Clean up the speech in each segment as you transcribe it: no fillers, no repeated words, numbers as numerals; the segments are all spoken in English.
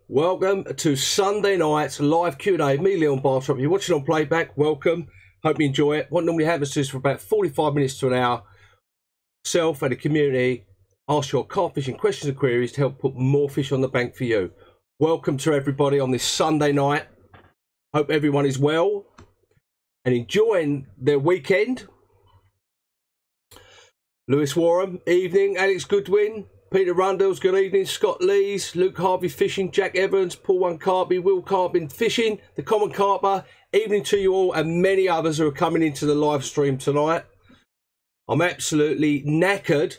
Welcome to Sunday night's live Q&A. Me, Leon BARTROPP. You're watching on playback. Welcome. Hope you enjoy it. What normally happens is for about 45 minutes to an hour, self and the community ask your carp fishing questions and queries to help put more fish on the bank for you. Welcome to everybody on this Sunday night. Hope everyone is well and enjoying their weekend. Lewis Warren, evening. Alex Goodwin, Peter Rundles, good evening. Scott Lees, Luke Harvey Fishing, Jack Evans, Paul One Carby, Will Carbin Fishing, The Common Carper. Evening to you all and many others who are coming into the live stream tonight. I'm absolutely knackered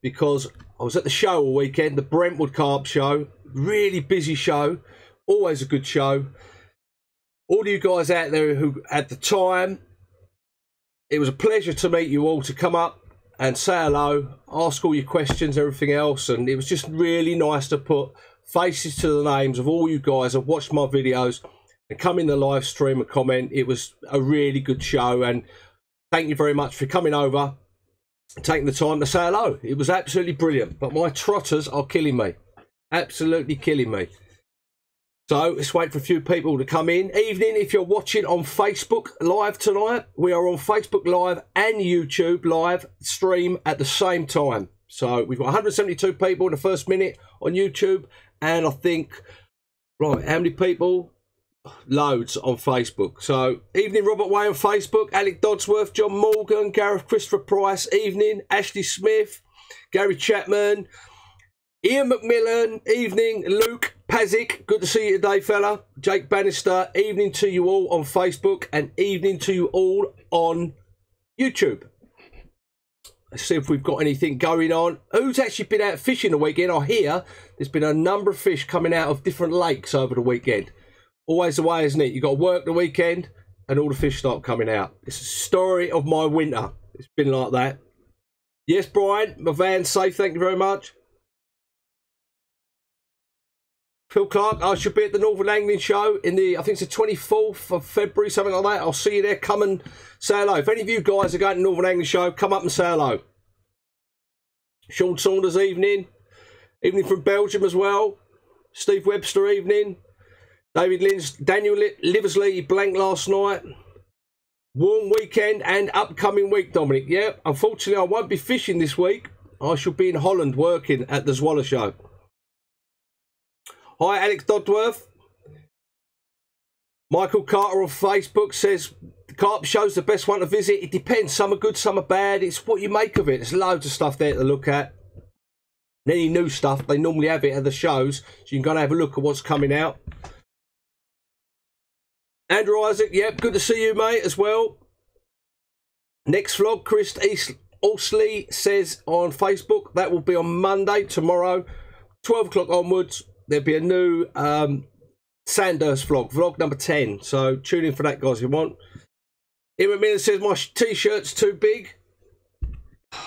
because I was at the show all weekend, the Brentwood Carp Show. Really busy show, always a good show. All of you guys out there who had the time, it was a pleasure to meet you all, to come up and say hello, ask all your questions, everything else, and it was just really nice to put faces to the names of all you guys that watched my videos and come in the live stream and comment. It was a really good show, and thank you very much for coming over and taking the time to say hello. It was absolutely brilliant, but my trotters are killing me, absolutely killing me. So let's wait for a few people to come in. Evening, if you're watching on Facebook Live tonight, we are on Facebook Live and YouTube Live stream at the same time. So we've got 172 people in the first minute on YouTube, and I think, right, how many people? Loads on Facebook. So evening, Robert Way on Facebook, Alec Dodsworth, John Morgan, Gareth Christopher Price, evening, Ashley Smith, Gary Chapman, Ian McMillan, evening, Luke Pazik, good to see you today, fella. Jake Bannister, evening to you all on Facebook and evening to you all on YouTube. Let's see if we've got anything going on. Who's actually been out fishing the weekend? I hear there's been a number of fish coming out of different lakes over the weekend. Always the way, isn't it? You've got to work the weekend and all the fish start coming out. It's a story of my winter. It's been like that. Yes, Brian, my van's safe, thank you very much. Phil Clark, I should be at the Northern Angling Show in the, I think it's the 24th of February, something like that. I'll see you there. Come and say hello. If any of you guys are going to the Northern Angling Show, come up and say hello. Sean Saunders, evening. Evening from Belgium as well. Steve Webster, evening. David Lins, Daniel Liversley, he blanked last night. Warm weekend and upcoming week, Dominic. Yeah, unfortunately, I won't be fishing this week. I shall be in Holland working at the Zwolle Show. Hi, Alex Dodworth. Michael Carter on Facebook says, the Carp Show's the best one to visit. It depends. Some are good, some are bad. It's what you make of it. There's loads of stuff there to look at. And any new stuff, they normally have it at the shows, so you can go and have a look at what's coming out. Andrew Isaac, yep, good to see you, mate, as well. Next vlog, Chris Orsley says on Facebook, that will be on Monday, tomorrow, 12 o'clock onwards. There'll be a new Sandhurst vlog, vlog number 10. So tune in for that, guys, if you want. Ian McMillan says my t-shirt's too big.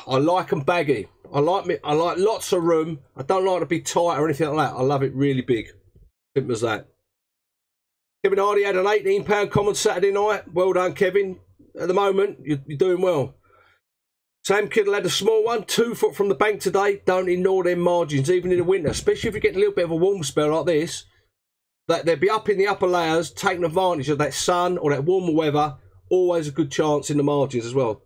I like them baggy. I like lots of room. I don't like to be tight or anything like that. I love it really big. Simple as that. Kevin Hardy had an £18 common Saturday night. Well done, Kevin. At the moment, you're doing well. Sam Kiddle had a small one, 2 foot from the bank today. Don't ignore them margins, even in the winter, especially if you're getting a little bit of a warm spell like this. That they'll be up in the upper layers, taking advantage of that sun or that warmer weather. Always a good chance in the margins as well.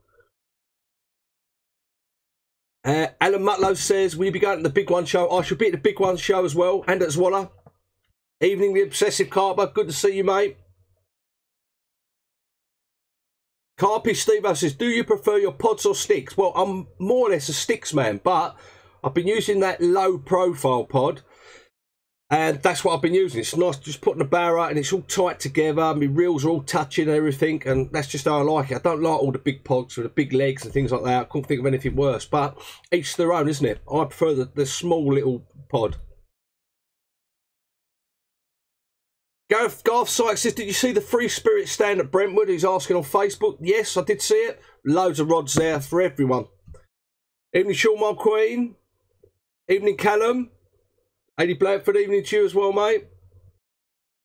Alan Mutlow says, will you be going to the Big One show? I should be at the Big One show as well, and at Zwolle. Evening, the Obsessive Carper. Good to see you, mate. Carpy Steve says, do you prefer your pods or sticks? Well, I'm more or less a sticks man, but I've been using that low profile pod, and that's what I've been using. It's nice just putting the barrow out and it's all tight together. My reels are all touching and everything, and that's just how I like it. I don't like all the big pods with the big legs and things like that. I couldn't think of anything worse, but each their own, isn't it? I prefer the small little pod. Garth Sykes says, did you see the Free Spirit stand at Brentwood? He's asking on Facebook. Yes, I did see it. Loads of rods there for everyone. Evening, Sean Mulqueen. Evening, Callum. Lady Blanford, evening to you as well, mate.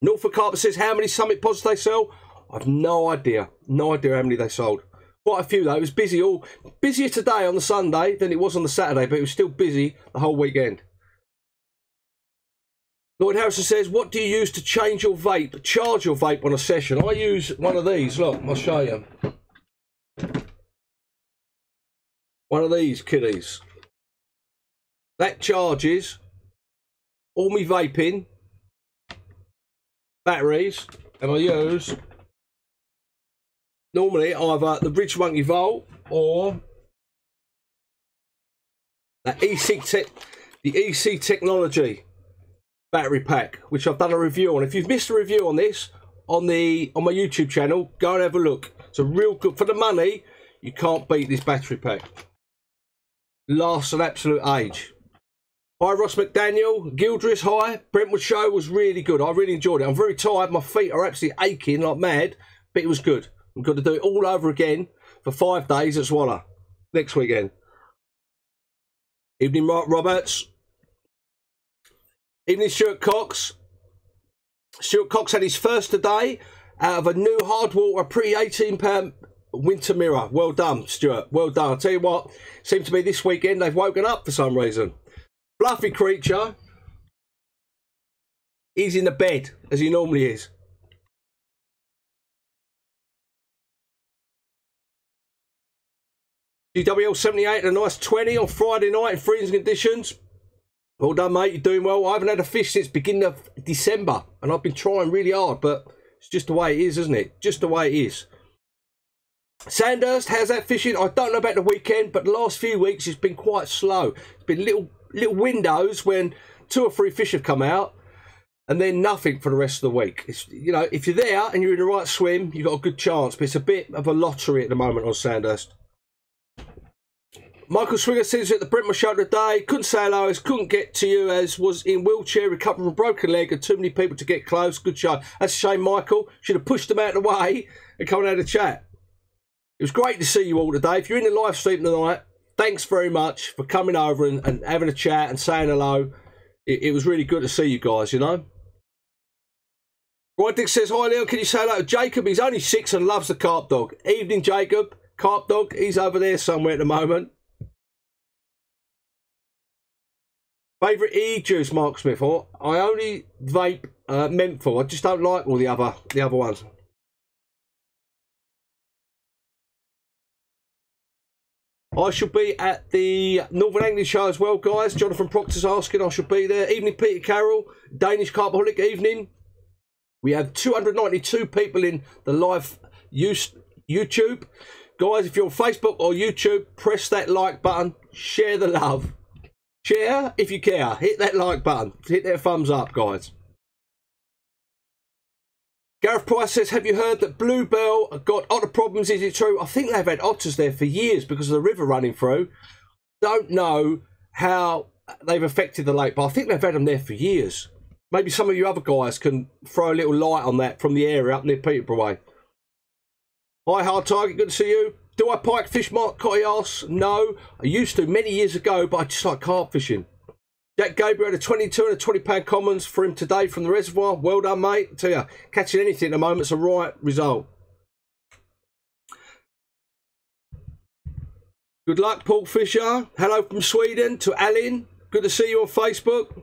Norfolk Carper says, how many Summit pods do they sell? I've no idea. No idea how many they sold. Quite a few, though. It was busy busier today on the Sunday than it was on the Saturday, but it was still busy the whole weekend. Lloyd Harrison says, what do you use to change your vape, charge your vape on a session? I use one of these. Look, I'll show you. One of these kiddies. That charges all my vaping batteries, and I use normally either the Ridge Monkey Volt or that the EC Technology battery pack, which I've done a review on. If you've missed a review on this on my YouTube channel, go and have a look. It's a real good, for the money, you can't beat this battery pack. Lasts an absolute age. Hi Ross McDaniel, Gildris, hi. Brentwood show was really good. I really enjoyed it. I'm very tired, my feet are absolutely aching like mad, but it was good. I'm going to do it all over again for 5 days at Swallow next weekend. Evening Mark Roberts. Evening Stuart Cox. Stuart Cox had his first today out of a new hard water pre-£18 winter mirror. Well done, Stuart. Well done. I'll tell you what, seems to be this weekend they've woken up for some reason. Fluffy creature. He's in the bed, as he normally is. GWL78, a nice 20 on Friday night in freezing conditions. Well done, mate. You're doing well. I haven't had a fish since beginning of December, and I've been trying really hard, but it's just the way it is, isn't it? Just the way it is. Sandhurst, how's that fishing? I don't know about the weekend, but the last few weeks it's been quite slow. It's been little windows when 2 or 3 fish have come out, and then nothing for the rest of the week. It's, you know, if you're there and you're in the right swim, you've got a good chance, but it's a bit of a lottery at the moment on Sandhurst. Michael Swinger says at the Brentwood show today, couldn't say hello, as couldn't get to you, as was in wheelchair, recovering from a broken leg and too many people to get close. Good show. That's a shame, Michael. Should have pushed them out of the way and come and had a chat. It was great to see you all today. If you're in the live stream tonight, thanks very much for coming over and having a chat and saying hello. It was really good to see you guys, you know. Roy Dick says, hi Leon, can you say hello to Jacob? He's only 6 and loves the carp dog. Evening, Jacob. Carp dog, he's over there somewhere at the moment. Favourite e-juice, Mark Smith? Or I only vape menthol. I just don't like all the other ones. I shall be at the Northern Angling show as well, guys. Jonathan Proctor's asking. I shall be there. Evening, Peter Carroll. Danish Carpaholic evening. We have 292 people in the live YouTube. Guys, if you're on Facebook or YouTube, press that like button. Share the love. Share if you care. Hit that like button. Hit that thumbs up, guys. Gareth Price says, have you heard that Bluebell got otter problems? Is it true? I think they've had otters there for years because of the river running through. Don't know how they've affected the lake, but I think they've had them there for years. Maybe some of you other guys can throw a little light on that from the area up near Peterborough Way. Hi, Hard Target. Good to see you. Do I pike fish, Mark Cotty asks? No. I used to many years ago, but I just like carp fishing. Jack Gabriel had a 22 and a £20 commons for him today from the reservoir. Well done, mate. I tell you, catching anything at the moment is a right result. Good luck, Paul Fisher. Hello from Sweden to Alan. Good to see you on Facebook.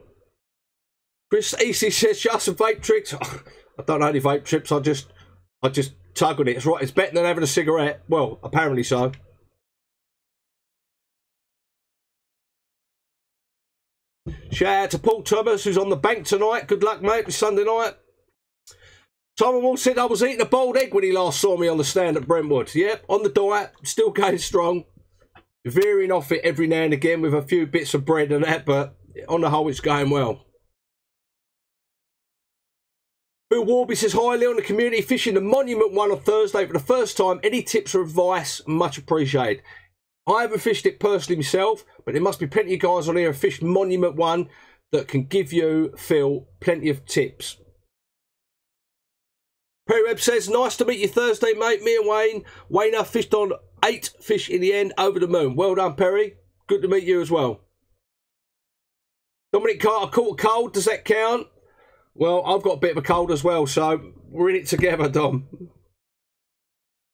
Chris Easy says, just some vape tricks. I don't know any vape trips. I just tug on it. It's right. It's better than having a cigarette. Well, apparently so. Shout out to Paul Thomas, who's on the bank tonight. Good luck, mate, for Sunday night. Simon Wall said I was eating a boiled egg when he last saw me on the stand at Brentwood. Yep, on the diet, still going strong. Veering off it every now and again with a few bits of bread and that, but on the whole, it's going well. Bill Warby says, hi, Leon, the community fishing the Monument one on Thursday for the first time. Any tips or advice? Much appreciated. I haven't fished it personally myself, but there must be plenty of guys on here who fished Monument 1 that can give you, Phil, plenty of tips. Perry Webb says, nice to meet you Thursday, mate. Me and Wayne fished on 8 fish in the end over the moon. Well done, Perry. Good to meet you as well. Dominic Carter caught a cold. Does that count? Well, I've got a bit of a cold as well, so we're in it together, Dom.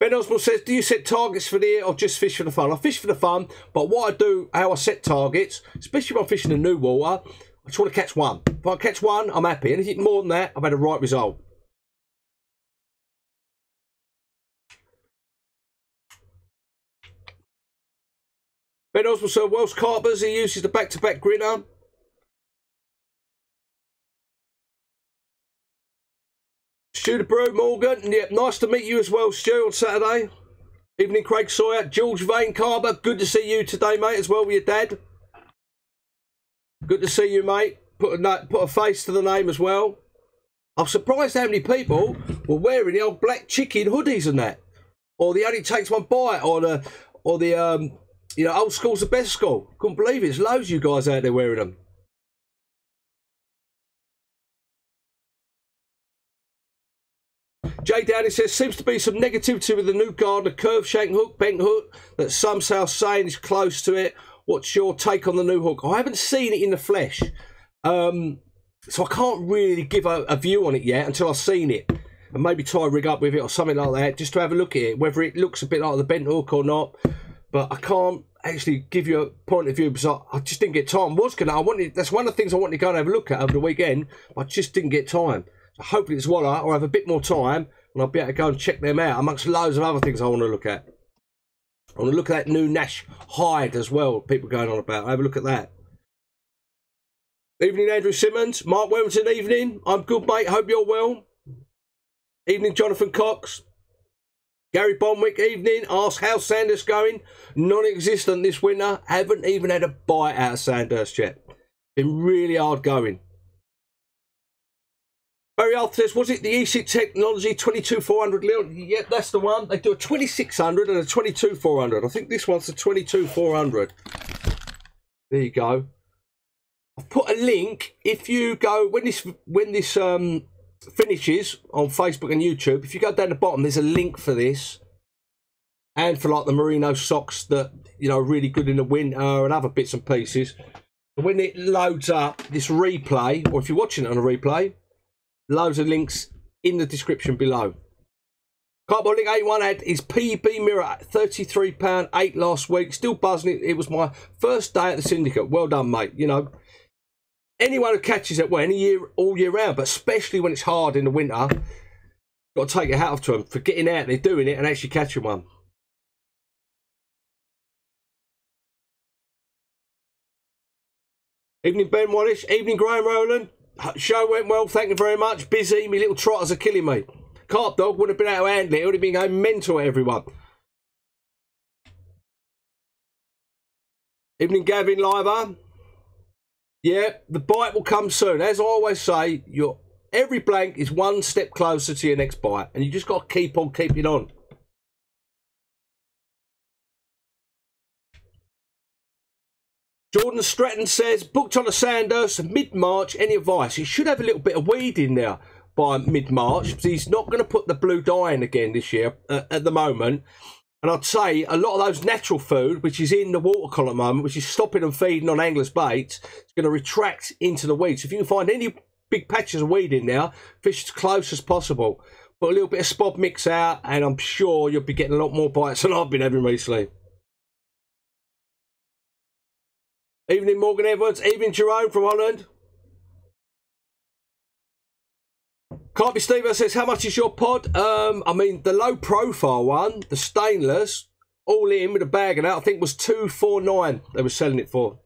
Ben Oswald says, do you set targets for the year or just fish for the fun? I fish for the fun, but what I do, how I set targets, especially when I'm fishing in new water, I just want to catch one. If I catch one, I'm happy. Anything more than that, I've had a right result. Ben Oswald, Sir Welsh Carpers, he uses the back-to-back grinner. Stu the Brew, Morgan. Yep, nice to meet you as well, Stu, on Saturday. Evening, Craig Sawyer. George Vane Carver, good to see you today, mate, as well with your dad. Good to see you, mate. Put a face to the name as well. I'm surprised how many people were wearing the old black chicken hoodies and that. Or the only takes one bite, or the you know, old school's the best school. Couldn't believe it. There's loads of you guys out there wearing them. Jay Downey says, seems to be some negativity with the new Gardner curve shank hook, bent hook, that some saying is close to it. What's your take on the new hook? I haven't seen it in the flesh. So I can't really give a view on it yet until I've seen it. And maybe try a rig up with it or something like that, just to have a look at it, whether it looks a bit like the bent hook or not. But I can't actually give you a point of view because I just didn't get time. That's one of the things I wanted to go and have a look at over the weekend, but I just didn't get time. So hopefully it's Walla or have a bit more time and I'll be able to go and check them out amongst loads of other things I want to look at. I want to look at that new Nash hide as well, people going on about. I'll have a look at that. Evening, Andrew Simmons. Mark Wilmington, evening. I'm good, mate. Hope you're well. Evening, Jonathan Cox. Gary Bonwick, evening. Ask how's Sandhurst going? Non-existent this winter. Haven't even had a bite out of Sandhurst yet. Been really hard going. Barry Arthur says, was it the EC Technology 22400 Leon? Yeah, that's the one. They do a 2600 and a 22400. I think this one's the 22400. There you go. I've put a link. If you go when this finishes on Facebook and YouTube, if you go down the bottom, there's a link for this and for like the merino socks that, you know, are really good in the winter and other bits and pieces. When it loads up this replay, or if you're watching it on a replay, loads of links in the description below. Cardboard Link 81 had his PB mirror at £33, 8 last week. Still buzzing. It was my first day at the syndicate. Well done, mate. You know, anyone who catches it, well, all year round, but especially when it's hard in the winter, got to take a hat off to them for getting out there, doing it, and actually catching one. Evening, Ben Wallace. Evening, Graham Rowland. Show went well, thank you very much. Busy, my little trotters are killing me. Carp Dog would have been able to handle it. It would have been going mental at everyone. Evening, Gavin Liver. Yeah, the bite will come soon. As I always say, every blank is one step closer to your next bite, and you just got to keep on keeping on. Jordan Stratton says, booked on a Sandhurst mid-March, any advice? He should have a little bit of weed in there by mid-March, because he's not going to put the blue dye in again this year at the moment. And I'd say a lot of those natural food, which is in the water column at the moment, which is stopping them feeding on anglers' baits, it's going to retract into the weeds. So if you can find any big patches of weed in there, fish as close as possible. Put a little bit of spod mix out, and I'm sure you'll be getting a lot more bites than I've been having recently. Evening, Morgan Edwards. Evening, Jerome from Holland. Carpy Steve says, how much is your pod? I mean, the low profile one, the stainless, all in with a bag and out, I think was $249 they were selling it for.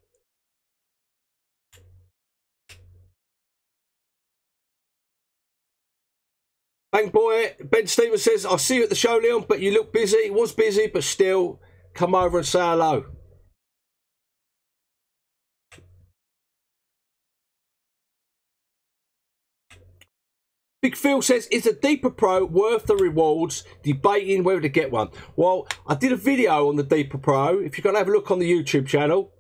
Bang boy. Ben Stevens says, I see you at the show, Leon, but you look busy. It was busy, but still, come over and say hello. Big Phil says, is a Deeper Pro worth the rewards? Debating whether to get one. Well, I did a video on the Deeper Pro. If you're going to have a look on the YouTube channel,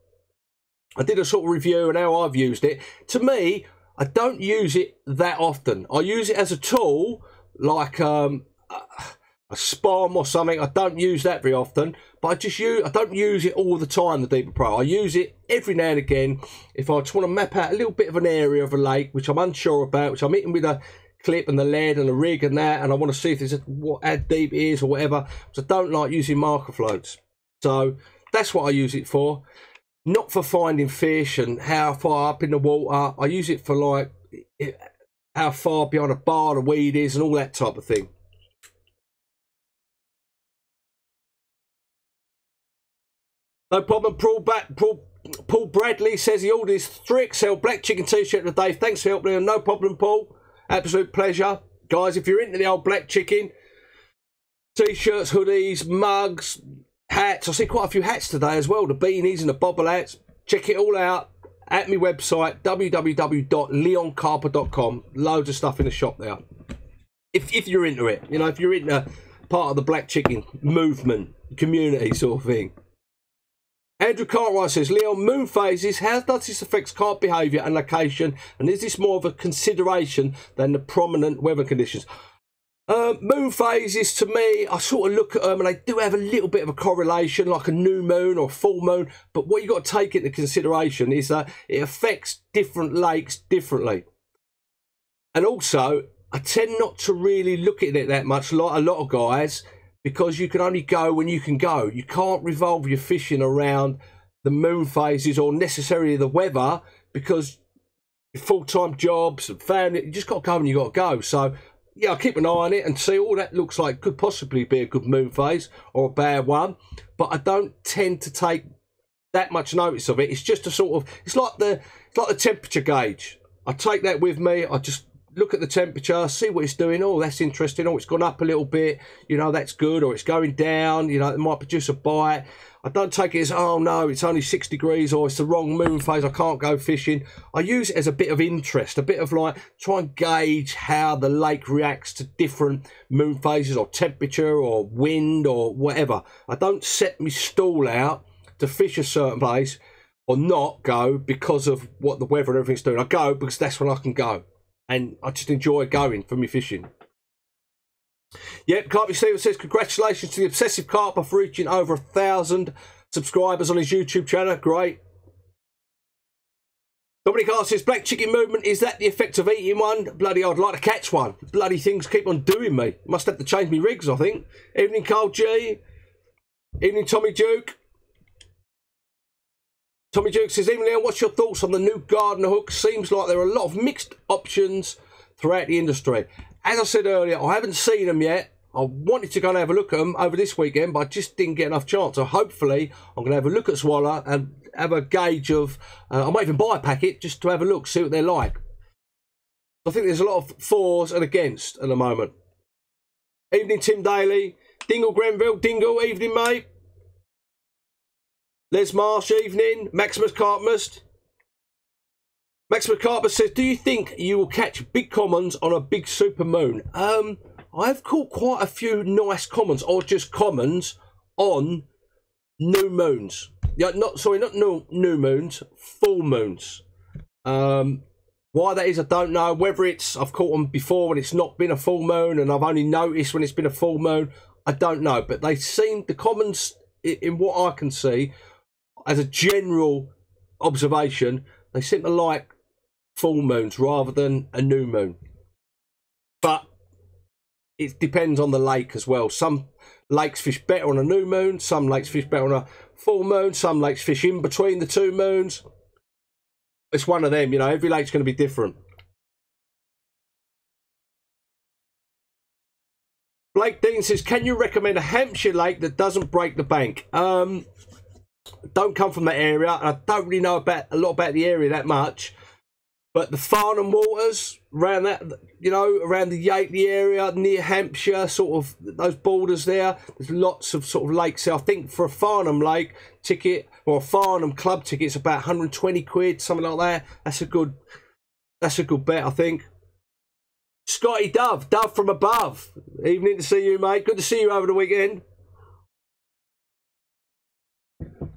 I did a sort of review and how I've used it. To me, I don't use it that often. I use it as a tool, like a spom or something. I don't use that very often, but I don't use it all the time, the Deeper Pro. I use it every now and again if I just want to map out a little bit of an area of a lake, which I'm unsure about, which I'm hitting with a clip and the lead and the rig and that, and I want to see if there's how deep it is or whatever. So I don't like using marker floats. So that's what I use it for. not for finding fish and how far up in the water. I use it for like how far behind a bar the weed is and all that type of thing. No problem. Paul Bradley says he ordered his 3XL black chicken t-shirt today. Thanks for helping him. No problem, Paul. Absolute pleasure. Guys, if you're into the old black chicken, t-shirts, hoodies, mugs, hats. I see quite a few hats today as well. The beanies and the bobble hats. Check it all out at my website, www.leoncarper.com. Loads of stuff in the shop there. If you're into it. You know, if you're into part of the black chicken movement, community sort of thing. Andrew Cartwright says, Leon, moon phases, how does this affect carp behaviour and location, and is this more of a consideration than the prominent weather conditions? Moon phases, to me, I sort of look at them and they do have a little bit of a correlation, like a new moon or full moon, but what you've got to take into consideration is that it affects different lakes differently. And also, I tend not to really look at it that much, like a lot of guys, because you can only go when you can go. You can't revolve your fishing around the moon phases or necessarily the weather, because full-time jobs and family, you just got to go when you got to go. So, yeah, I keep an eye on it and see, oh, that looks like could possibly be a good moon phase or a bad one. But I don't tend to take that much notice of it. It's just a sort of, it's like the temperature gauge. I take that with me. I just look at the temperature, see what it's doing. Oh, that's interesting. Oh, it's gone up a little bit. You know, that's good. Or it's going down. You know, it might produce a bite. I don't take it as, oh, no, it's only 6 degrees or it's the wrong moon phase. I can't go fishing. I use it as a bit of interest, a bit of like, try and gauge how the lake reacts to different moon phases or temperature or wind or whatever. I don't set my stall out to fish a certain place or not go because of what the weather and everything's doing. I go because that's when I can go. And I just enjoy going for me fishing. Yep, Carpy Steven says, congratulations to the Obsessive Carper for reaching over 1,000 subscribers on his YouTube channel. Great. Dominic R says, black chicken movement, is that the effect of eating one? Bloody, I'd like to catch one. Bloody things keep on doing me. Must have to change my rigs, I think. Evening, Carl G. Evening, Tommy Duke. Tommy Duke says, evening, Leon, what's your thoughts on the new Gardner hook? Seems like there are a lot of mixed options throughout the industry. As I said earlier, I haven't seen them yet. I wanted to go and have a look at them over this weekend, but I just didn't get enough chance. So hopefully, I'm going to have a look at Swallow and have a gauge of... I might even buy a packet just to have a look, see what they're like. I think there's a lot of fors and against at the moment. Evening, Tim Daly. Dingle Grenville. Dingle, evening, mate. Les Marsh, evening. Maximus Carpmust. Maximus Carpmust says, do you think you will catch big commons on a big super moon? I've caught quite a few nice commons, or just commons, on new moons. Yeah, not new moons, full moons. Why that is, I don't know. Whether it's I've caught them before when it's not been a full moon, and I've only noticed when it's been a full moon, I don't know. But they seem, the commons, in what I can see, as a general observation, they seem to like full moons rather than a new moon. But it depends on the lake as well. Some lakes fish better on a new moon, some lakes fish better on a full moon, some lakes fish in between the two moons. It's one of them, you know, every lake's going to be different. Blake Dean says, can you recommend a Hampshire lake that doesn't break the bank? Don't come from that area. I don't really know a lot about the area that much. But the Farnham waters, around that, you know, around the Yateley area, near Hampshire, sort of those borders there, there's lots of sort of lakes there. I think for a Farnham lake ticket, or a Farnham club ticket, it's about 120 quid, something like that. That's a good bet, I think. Scotty Dove from above. Evening to see you, mate. Good to see you over the weekend.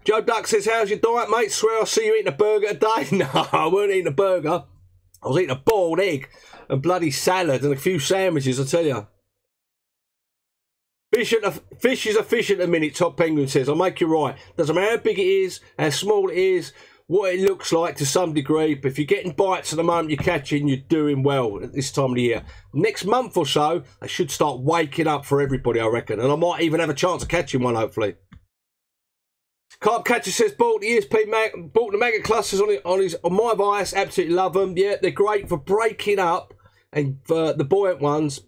Joe Duck says, how's your diet, mate? Swear I see you eating a burger today. No, I weren't eating a burger. I was eating a boiled egg and bloody salad and a few sandwiches, I tell you. Fish is a fish at the minute, Top Penguin says. I'll make you right. Doesn't matter how big it is, how small it is, what it looks like to some degree. But if you're getting bites at the moment you're catching, you're doing well at this time of the year. Next month or so, they should start waking up for everybody, I reckon. And I might even have a chance of catching one, hopefully. Carp Catcher says bought the ESP bought the maggot clusters on my vice. Absolutely love them. Yeah, they're great for breaking up, and the buoyant ones,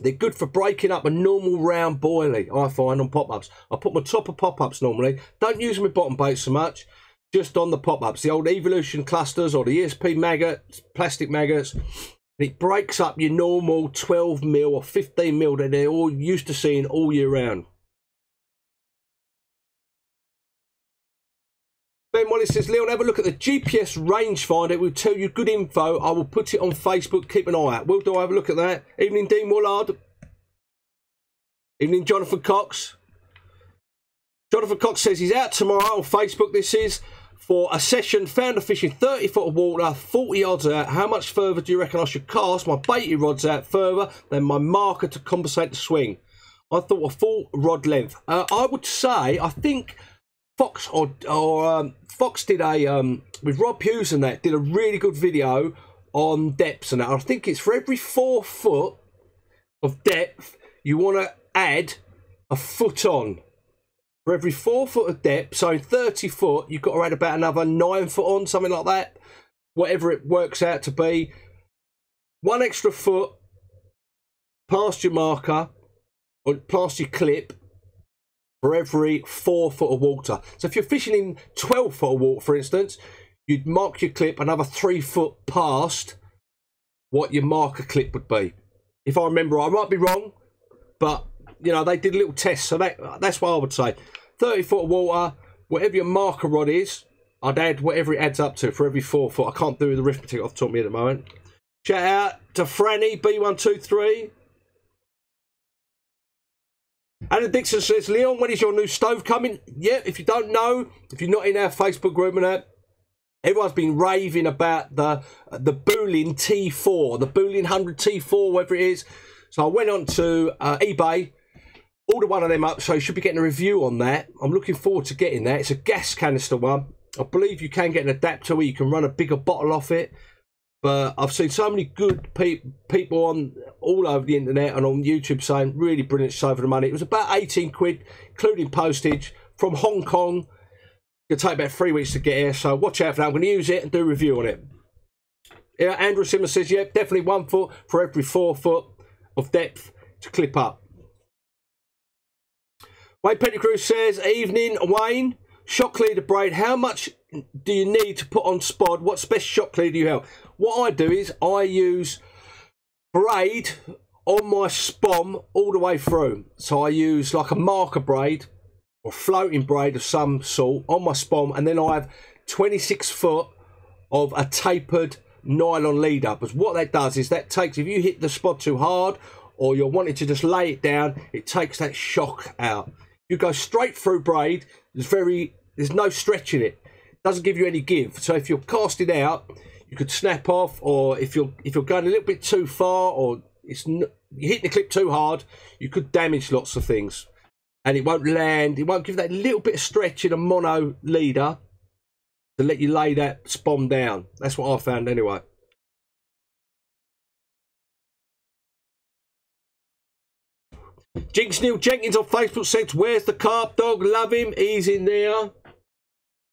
they're good for breaking up a normal round boilie. I find on pop-ups. I put my top of pop-ups normally. Don't use them with bottom baits so much. Just on the pop-ups, the old Evolution clusters or the ESP maggots, plastic maggots. It breaks up your normal 12mm or 15mm that they're all used to seeing all year round. Ben Wallace says, Leon, have a look at the GPS rangefinder. It will tell you good info. I will put it on Facebook. Keep an eye out. Will do. Have a look at that. Evening, Dean Woolard. Evening, Jonathan Cox. Jonathan Cox says he's out tomorrow on Facebook. This is for a session, founder fishing 30 foot of water, 40 odds out. How much further do you reckon I should cast my baity rods out further than my marker to compensate the swing? I thought a full rod length. I would say, I think Fox Fox did a with Rob Hughes and that did a really good video on depths and that. I think it's for every 4 foot of depth you want to add a foot on. For every 4 foot of depth, so in 30 foot, you've got to add about another 9 foot on, something like that. Whatever it works out to be. 1 extra foot past your marker, or past your clip, for every 4 foot of water. So if you're fishing in 12 foot of water, for instance, you'd mark your clip another 3 foot past what your marker clip would be. If I remember, I might be wrong, but you know, they did a little test, so that's what I would say. 30 foot of water, whatever your marker rod is, I'd add whatever it adds up to for every 4 foot. I can't do the arithmetic off the top of me at the moment. Shout out to Franny, B123. Alan Dixon says, Leon, when is your new stove coming? Yeah, if you don't know, if you're not in our Facebook group and that, everyone's been raving about the Boolin T4, the Boolin 100 T4, whatever it is. So I went on to eBay, ordered one of them up, so you should be getting a review on that. I'm looking forward to getting that. It's a gas canister one. I believe you can get an adapter where you can run a bigger bottle off it. But I've seen so many good people on all over the internet and on YouTube saying really brilliant stove for the money. It was about 18 quid, including postage, from Hong Kong. It'll take about 3 weeks to get here, so watch out for that. I'm going to use it and do a review on it. Yeah, Andrew Simmons says, yeah, definitely 1 foot for every 4 foot of depth to clip up. Wayne Pettigrew says, evening, Wayne. Shock leader braid, how much do you need to put on spod? What's best shock leader you have? What I do is I use braid on my spom all the way through. So I use like a marker braid or floating braid of some sort on my spom, and then I have 26 foot of a tapered nylon leader. Because what that does is that takes, if you hit the spot too hard or you're wanting to just lay it down, it takes that shock out. You go straight through braid, there's no stretch in it. Doesn't give you any give. So if you're casting out, you could snap off, or if you're going a little bit too far, or you hit the clip too hard, you could damage lots of things. And it won't land, it won't give that little bit of stretch in a mono leader to let you lay that spom down. That's what I found anyway. Jinx Neil Jenkins on Facebook says, where's the carp dog? Love him. He's in there.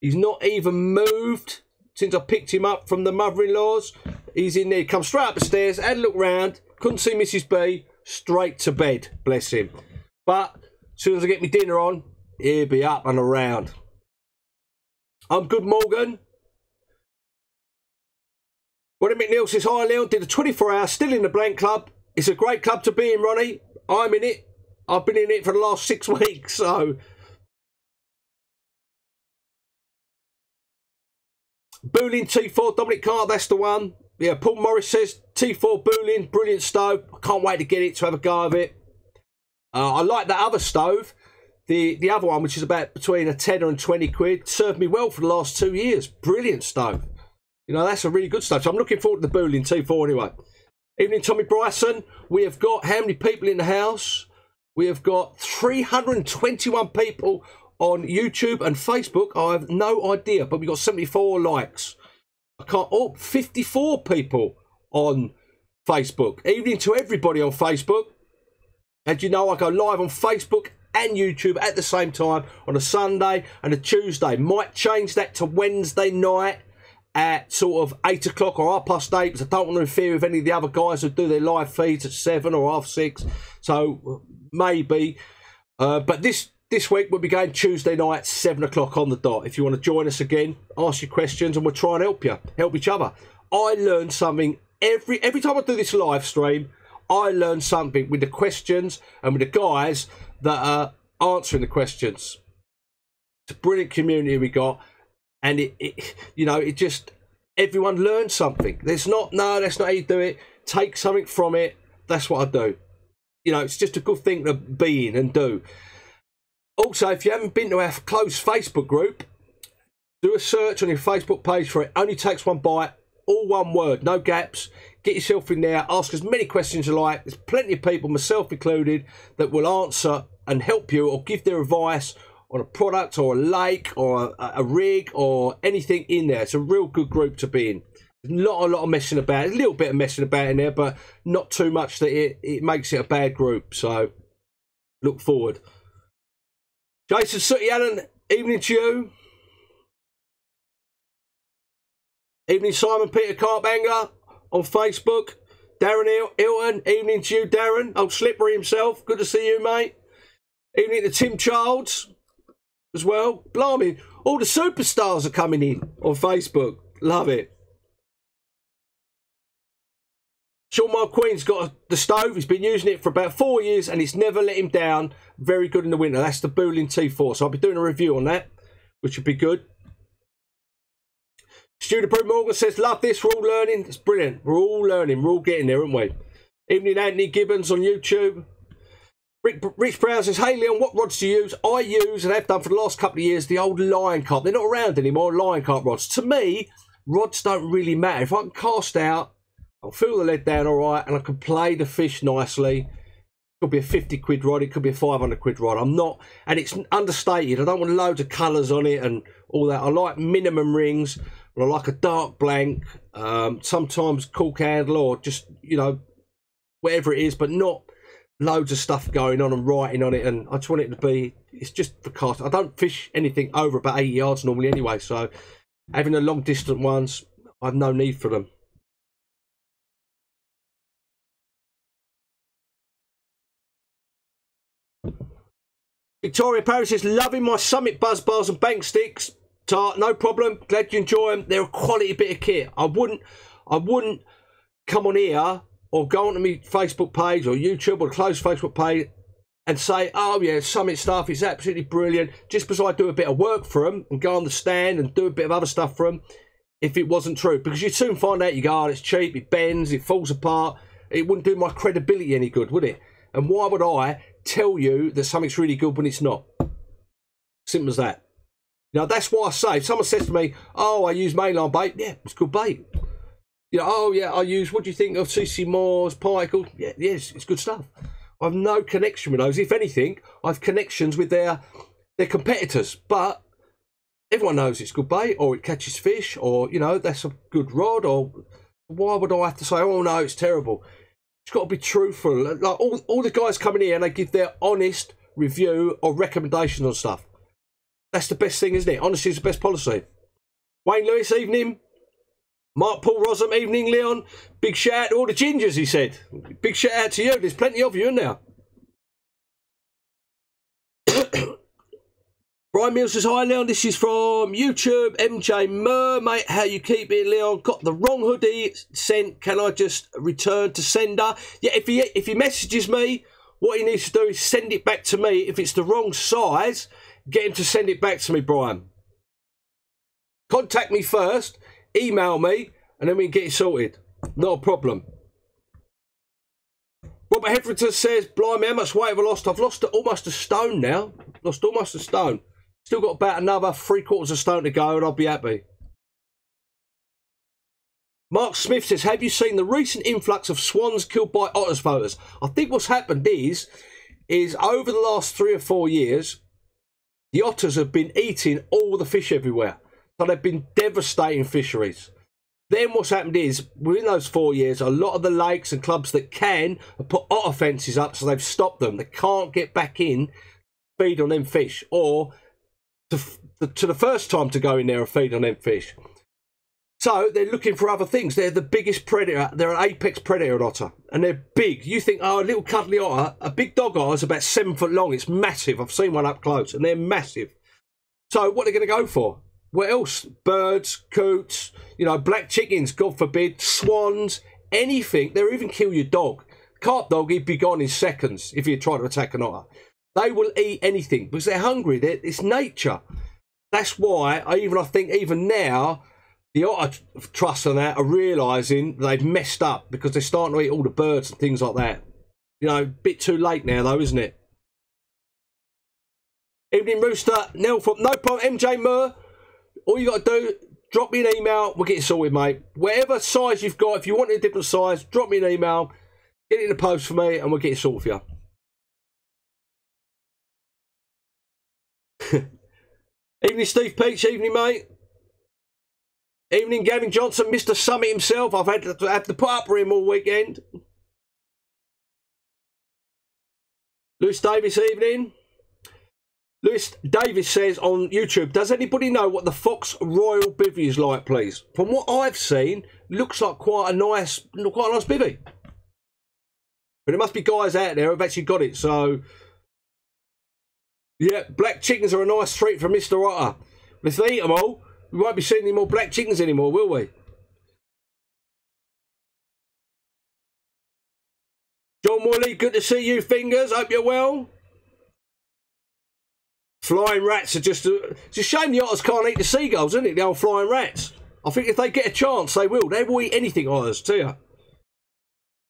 He's not even moved since I picked him up from the mother-in-law's. He's in there. Come straight up the stairs, had a look round, couldn't see Mrs. B, straight to bed. Bless him. But as soon as I get my dinner on, he'll be up and around. I'm good, Morgan. Ronnie McNeil says, hi, Leon. Did a 24-hour, still in the blank club. It's a great club to be in, Ronnie. I'm in it. I've been in it for the last 6 weeks, so. Boolin T4, Dominic Carr, that's the one. Yeah, Paul Morris says, T4 Boolin, brilliant stove. I can't wait to get it, to have a go of it. I like that other stove. The other one, which is about between a tenner and 20 quid, served me well for the last 2 years. Brilliant stove. You know, that's a really good stove. So I'm looking forward to the Boolin T4 anyway. Evening, Tommy Bryson. We have got how many people in the house? We have got 321 people on YouTube and Facebook. I have no idea, but we've got 74 likes. I can't. Oh, 54 people on Facebook. Evening to everybody on Facebook. As you know, I go live on Facebook and YouTube at the same time on a Sunday and a Tuesday. Might change that to Wednesday night at sort of 8 o'clock or 8:30, because I don't want to interfere with any of the other guys who do their live feeds at 7 or 6:30. So maybe. But this week we'll be going Tuesday night, 7 o'clock on the dot. If you want to join us again, ask your questions, and we'll try and help each other. I learn something every time I do this live stream. I learn something with the questions and with the guys that are answering the questions. It's a brilliant community we got, and it just, everyone learns something. There's not, no, that's not how you do it. Take something from it. That's what I do. You know, it's just a good thing to be in and do. Also, if you haven't been to our closed Facebook group, do a search on your Facebook page for it. Only takes one bite, all one word, no gaps. Get yourself in there, ask as many questions you like. There's plenty of people, myself included, that will answer and help you or give their advice on a product or a lake or a rig or anything in there. It's a real good group to be in. Not a lot of messing about. A little bit of messing about in there, but not too much that it makes it a bad group. So look forward. Jason Sooty Allen, evening to you. Evening Simon Peter Carp Angler on Facebook. Darren Hilton, evening to you, Darren. Old Slippery himself. Good to see you, mate. Evening to Tim Childs as well. Blimey, all the superstars are coming in on Facebook. Love it. Sean McQueen's got the stove. He's been using it for about 4 years and it's never let him down. Very good in the winter. That's the Boolin T4. So I'll be doing a review on that, which would be good. Student Brew Morgan says, love this. We're all learning. It's brilliant. We're all learning. We're all getting there, aren't we? Evening Anthony Gibbons on YouTube. Rich Brown says, hey Leon, what rods do you use? I use, and have done for the last couple of years, the old Lion Carp. They're not around anymore, Lion Carp rods. To me, rods don't really matter. If I can cast out, I'll feel the lead down all right, and I can play the fish nicely. It could be a 50 quid rod, it could be a 500 quid rod. I'm not, and it's understated. I don't want loads of colours on it and all that. I like minimum rings, but I like a dark blank, sometimes cork handle, or just, you know, whatever it is, but not loads of stuff going on and writing on it. And I just want it to be, it's just for cast. I don't fish anything over about 80 yards normally anyway, so having the long distance ones, I have no need for them. Victoria Paris says, loving my Summit buzz bars and bank sticks. Tart, no problem. Glad you enjoy them. They're a quality bit of kit. I wouldn't come on here or go onto my Facebook page or YouTube or close Facebook page and say, oh yeah, Summit stuff is absolutely brilliant, just because I do a bit of work for them and go on the stand and do a bit of other stuff for them, if it wasn't true. Because you'd soon find out, you go, oh, it's cheap, it bends, it falls apart. It wouldn't do my credibility any good, would it? And why would I tell you that something's really good when it's not? Simple as that. You know, that's why I say, if someone says to me, oh, I use mainline bait, yeah, it's good bait. You know, oh yeah, I use, what do you think of CC Moore's, Pike? Yeah, yes, it's good stuff. I have no connection with those. If anything, I have connections with their competitors. But everyone knows it's good bait, or it catches fish, or, you know, that's a good rod, or why would I have to say, oh no, it's terrible? It's got to be truthful. Like all the guys coming here and they give their honest review or recommendation on stuff. That's the best thing, isn't it? Honesty is the best policy. Wayne Lewis, evening. Mark Paul Rossum, evening, Leon. Big shout out to all the gingers, he said. Big shout out to you. There's plenty of you in there. Brian Mills says, hi, Leon. This is from YouTube. MJ Murr, mate. How you keep it, Leon? Got the wrong hoodie sent. Can I just return to sender? Yeah, if he messages me, what he needs to do is send it back to me. If it's the wrong size, get him to send it back to me, Brian. Contact me first. Email me, and then we can get it sorted. Not a problem. Robert Hefferton says, blimey, how much weight have I lost? I've lost almost a stone now. Lost almost a stone. Still got about another 3/4 of stone to go, and I'll be happy. Mark Smith says, have you seen the recent influx of swans killed by otters photos? I think what's happened is over the last 3 or 4 years, the otters have been eating all the fish everywhere. So they've been devastating fisheries. Then what's happened is, within those 4 years, a lot of the lakes and clubs that can have put otter fences up, so they've stopped them. They can't get back in feed on them fish, or to the first time to go in there and feed on them fish. So they're looking for other things. They're the biggest predator. They're an apex predator, an otter, and they're big. You think, oh, a little cuddly otter, a big dog otter is about 7 foot long. It's massive. I've seen one up close, and they're massive. So what are they going to go for? What else? Birds, coots, you know, black chickens, God forbid, swans, anything. They'll even kill your dog. Carp dog, he'd be gone in seconds if you try to attack an otter. They will eat anything because they're hungry. It's nature. That's why I think even now, the otter trusts and that are realising they've messed up because they're starting to eat all the birds and things like that. You know, a bit too late now though, isn't it? Evening Rooster, Nell from no problem, MJ Murr. All you got to do, drop me an email, we'll get it sorted, mate. Whatever size you've got, if you want a different size, drop me an email, get it in the post for me, and we'll get it sorted for you. Evening Steve Peach, evening mate. Evening Gavin Johnson, Mr. Summit himself. I've had to put up for him all weekend. Lewis Davis, evening. Lewis Davis says on YouTube, does anybody know what the Fox Royal Bivvy is like, please? From what I've seen, looks like quite a nice bivvy. But there must be guys out there who've actually got it, so... Yeah, black chickens are a nice treat for Mr. Otter. Let's eat them all. We won't be seeing any more black chickens anymore, will we? John Woolley, good to see you, Fingers. Hope you're well. Flying rats are just... It's a shame the otters can't eat the seagulls, isn't it? The old flying rats. I think if they get a chance, they will. They will eat anything, otters, tell you.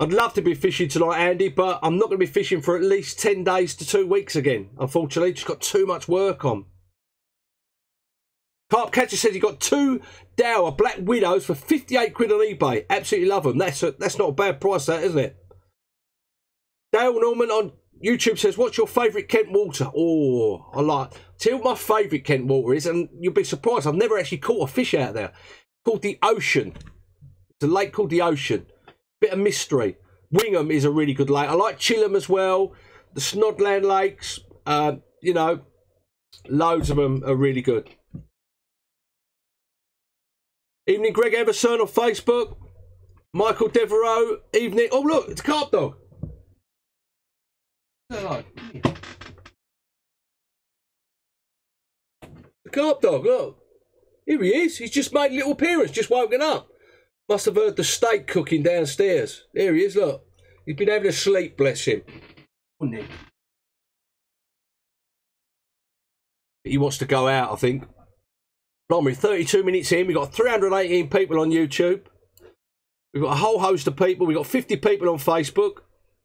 I'd love to be fishing tonight, Andy, but I'm not going to be fishing for at least 10 days to 2 weeks again. Unfortunately, just got too much work on. Carp Catcher says he got 2 dower black widows for 58 quid on eBay. Absolutely love them. That's not a bad price, that, isn't it? Dale Norman on YouTube says, what's your favourite Kent water? Oh, I like... Tell you what my favourite Kent water is, and you'll be surprised. I've never actually caught a fish out there. It's called the Ocean. It's a lake called the Ocean. Bit of mystery. Wingham is a really good lake. I like Chilham as well. The Snodland Lakes. You know, loads of them are really good. Evening, Greg Everson on Facebook. Michael Devereaux. Evening. Oh, look, it's a carp dog. The carp dog, look. Here he is. He's just made a little appearance, just woken up. Must have heard the steak cooking downstairs. There he is, look. He's been having a sleep, bless him. He wants to go out, I think. Blimey, 32 minutes in. We've got 318 people on YouTube. We've got a whole host of people. We've got 50 people on Facebook.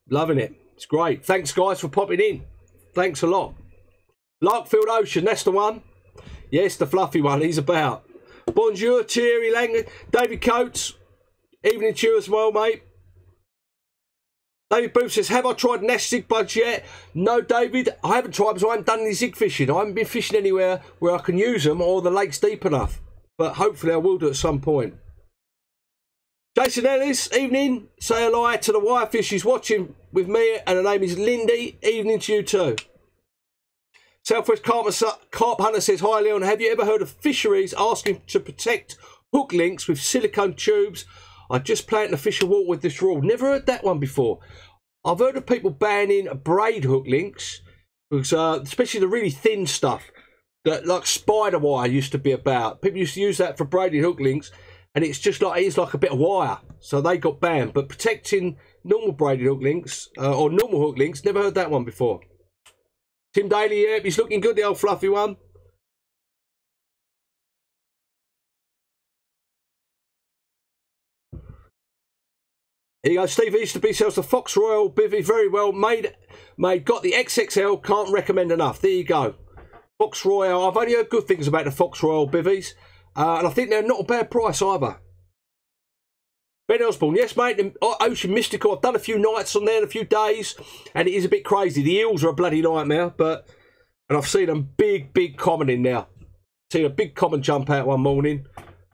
Loving it. It's great. Thanks, guys, for popping in. Thanks a lot. Larkfield Ocean, that's the one. Yes, the fluffy one. He's about. Bonjour, Thierry Lang, David Coates. Evening to you as well, mate. David Booth says, have I tried Nash Zig bugs yet? No, David, I haven't tried because I haven't done any zig fishing. I haven't been fishing anywhere where I can use them or the lake's deep enough. But hopefully I will do at some point. Jason Ellis, evening. Say hello to the wife if she's watching with me, and her name is Lindy. Evening to you too. Southwest Carp Hunter says, hi Leon, have you ever heard of fisheries asking to protect hook links with silicone tubes? I just plan to fish a water with this rule. Never heard that one before. I've heard of people banning braid hook links, because, especially the really thin stuff that like spider wire used to be about. People used to use that for braided hook links, and it's just like it's like a bit of wire, so they got banned. But protecting normal braided hook links or normal hook links, never heard that one before. Tim Daly, yeah, he's looking good, the old fluffy one. Here you go, Steve Easterby sells the Fox Royal Bivvy, very well made, got the XXL, can't recommend enough. There you go. Fox Royal, I've only heard good things about the Fox Royal Bivvies, and I think they're not a bad price either. Ben Osborne, yes mate, the Ocean Mystical, I've done a few nights on there in a few days, and it is a bit crazy. The eels are a bloody nightmare, and I've seen them big common in now. Seen a big common jump out one morning,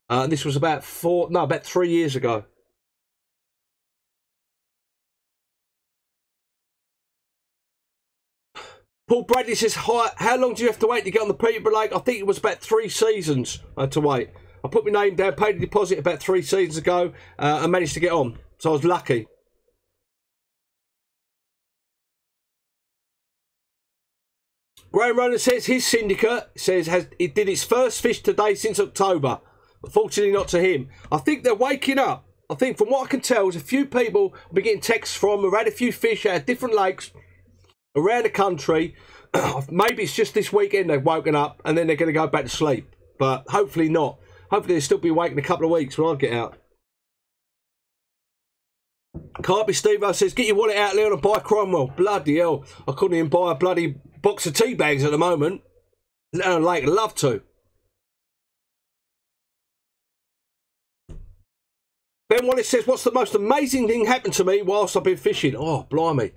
and this was about 3 years ago. Paul Bradley says, hi, how long do you have to wait to get on the Peterborough Lake? I think it was about 3 seasons I had to wait. I put my name down, paid a deposit about 3 seasons ago, and managed to get on. So I was lucky. Graham Roland says his syndicate it did its first fish today since October. Unfortunately not to him. I think they're waking up. I think from what I can tell, there's a few people I've been getting texts from who've had a few fish out of different lakes around the country. Maybe it's just this weekend they've woken up and then they're going to go back to sleep. But hopefully not. Hopefully they'll still be awake in a couple of weeks when I get out. Carpy Steve says, get your wallet out, Leon, and buy Cromwell. Bloody hell. I couldn't even buy a bloody box of tea bags at the moment. I'd love to. Ben Wallace says, what's the most amazing thing happened to me whilst I've been fishing? Oh, blimey.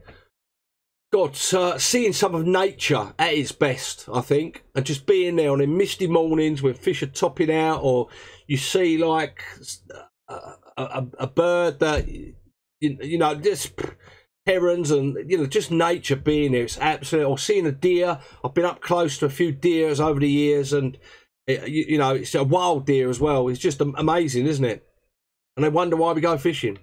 God, seeing some of nature at its best, I think. And just being there on them misty mornings when fish are topping out, or you see like a bird that, you know, just herons and, you know, just nature being there. It's absolutely, or seeing a deer. I've been up close to a few deers over the years, and, you know, it's a wild deer as well. It's just amazing, isn't it? And they wonder why we go fishing.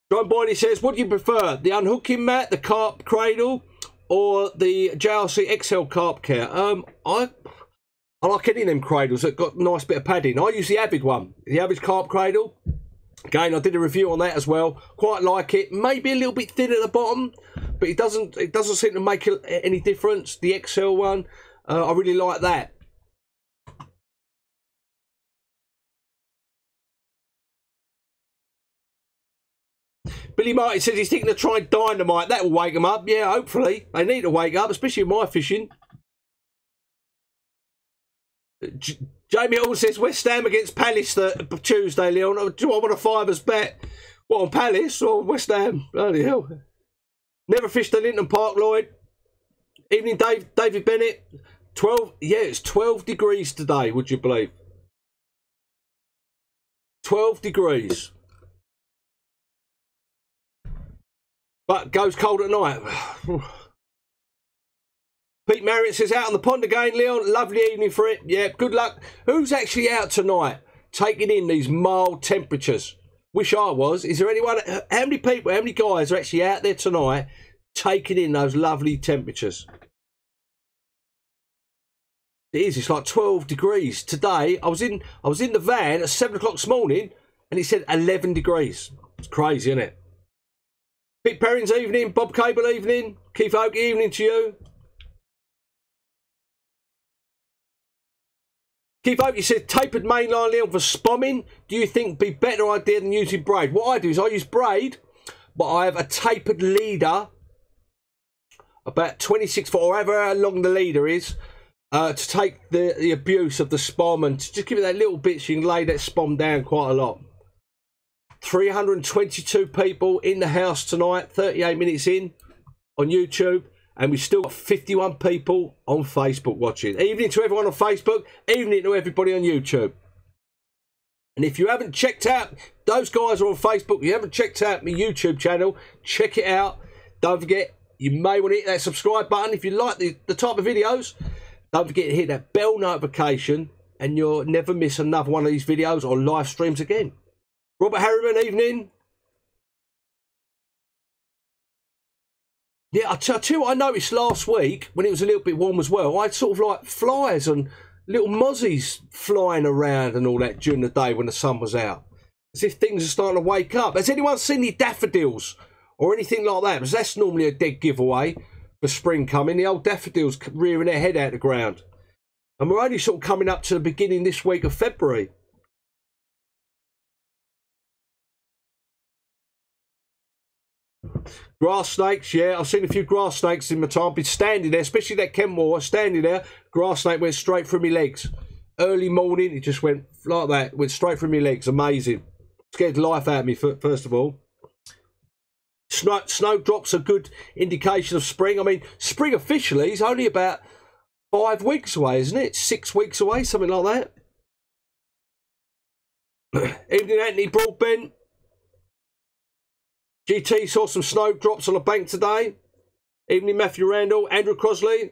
John Boydie says, what do you prefer? The unhooking mat, the carp cradle, or the JRC XL carp care? I like any of them cradles that got a nice bit of padding. I use the Avid one, the Avid carp cradle. Again, I did a review on that as well. Quite like it. Maybe a little bit thin at the bottom, but it doesn't seem to make any difference. The XL one, I really like that. Billy Martin says he's thinking of trying dynamite. That will wake them up. Yeah, hopefully. They need to wake up, especially in my fishing. Jamie Hall says West Ham against Palace Tuesday, Leon. Do I want a fivers bet? What, on Palace or West Ham? Bloody hell. Never fished at Linton Park, Lloyd. Evening, David Bennett. 12, yeah, it's 12 degrees today, would you believe? 12 degrees. But goes cold at night. Pete Marriott says, out on the pond again, Leon. Lovely evening for it. Yeah, good luck. Who's actually out tonight taking in these mild temperatures? Wish I was. Is there anyone, how many people, how many guys are actually out there tonight taking in those lovely temperatures? It is, it's like 12 degrees. Today, I was in the van at 7 o'clock this morning and it said 11 degrees. It's crazy, isn't it? Pete Perrins evening, Bob Cable evening, Keith Oak evening to you. Keith Oak, you said tapered mainline, Leon, for spomming. Do you think it'd be a better idea than using braid? What I do is I use braid, but I have a tapered leader, about 26 foot or however long the leader is, to take the abuse of the spom and to just give it that little bit so you can lay that spom down quite a lot. 322 people in the house tonight, 38 minutes in on YouTube, and we've still got 51 people on Facebook watching. Evening to everyone on Facebook, evening to everybody on YouTube. And if you haven't checked out, those guys are on Facebook, you haven't checked out my YouTube channel, check it out. Don't forget, you may want to hit that subscribe button if you like the type of videos. Don't forget to hit that bell notification and you'll never miss another one of these videos or live streams again. Robert Harriman, evening. Yeah, I'll tell you what I noticed last week, when it was a little bit warm as well, I had sort of like flies and little mozzies flying around and all that during the day when the sun was out. As if things are starting to wake up. Has anyone seen the daffodils or anything like that? Because that's normally a dead giveaway for spring coming. The old daffodils rearing their head out of the ground. And we're only sort of coming up to the beginning this week of February. Grass snakes, yeah, I've seen a few grass snakes in my time. Been standing there, especially that Kenmore, standing there. Grass snake went straight through my legs. Early morning, it just went like that, went straight through my legs. Amazing. Scared the life out of me, first of all. Snowdrops are a good indication of spring. I mean, spring officially is only about 5 weeks away, isn't it? 6 weeks away, something like that. Evening, Anthony Broadbent. GT saw some snowdrops on the bank today. Evening, Matthew Randall. Andrew Crosley.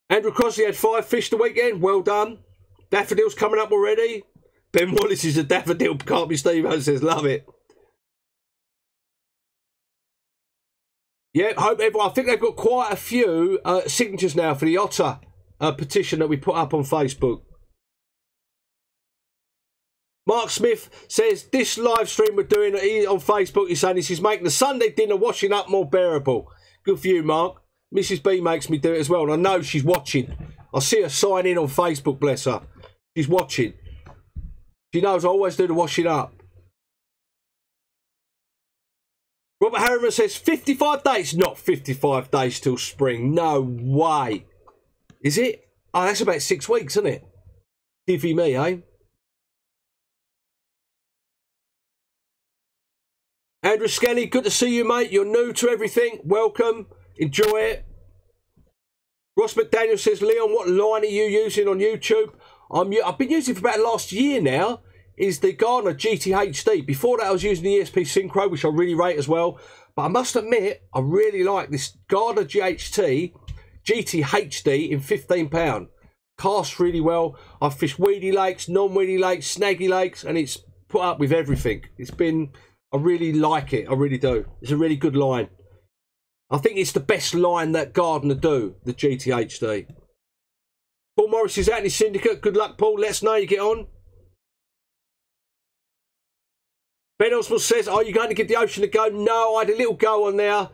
Andrew Crosley had 5 fish the weekend. Well done. Daffodils coming up already. Ben Wallace is a daffodil. Can't be Steve says, love it. Yeah, hope everyone. I think they've got quite a few signatures now for the Otter petition that we put up on Facebook. Mark Smith says, this live stream we're doing on Facebook, he's saying this is making the Sunday dinner washing up more bearable. Good for you, Mark. Mrs. B makes me do it as well, and I know she's watching. I see her sign in on Facebook, bless her. She's watching. She knows I always do the washing up. Robert Harriman says, 55 days. Not 55 days till spring. No way. Is it? Oh, that's about 6 weeks, isn't it? Divvy me, eh? Andrew Skelly, good to see you, mate. You're new to everything. Welcome. Enjoy it. Ross McDaniel says, Leon, what line are you using on YouTube? I've been using for about last year now. Is the Gardner GTHD. Before that, I was using the ESP Synchro, which I really rate as well. But I must admit, I really like this Gardner GTHD in £15. Casts really well. I've fished weedy lakes, non-weedy lakes, snaggy lakes, and it's put up with everything. It's been, I really like it. I really do. It's a really good line. I think it's the best line that Gardner do, the GTHD. Paul Morris is out in his syndicate. Good luck, Paul. Let us know how you get on. Ben Oswald says, are you going to give the ocean a go? No, I had a little go on there.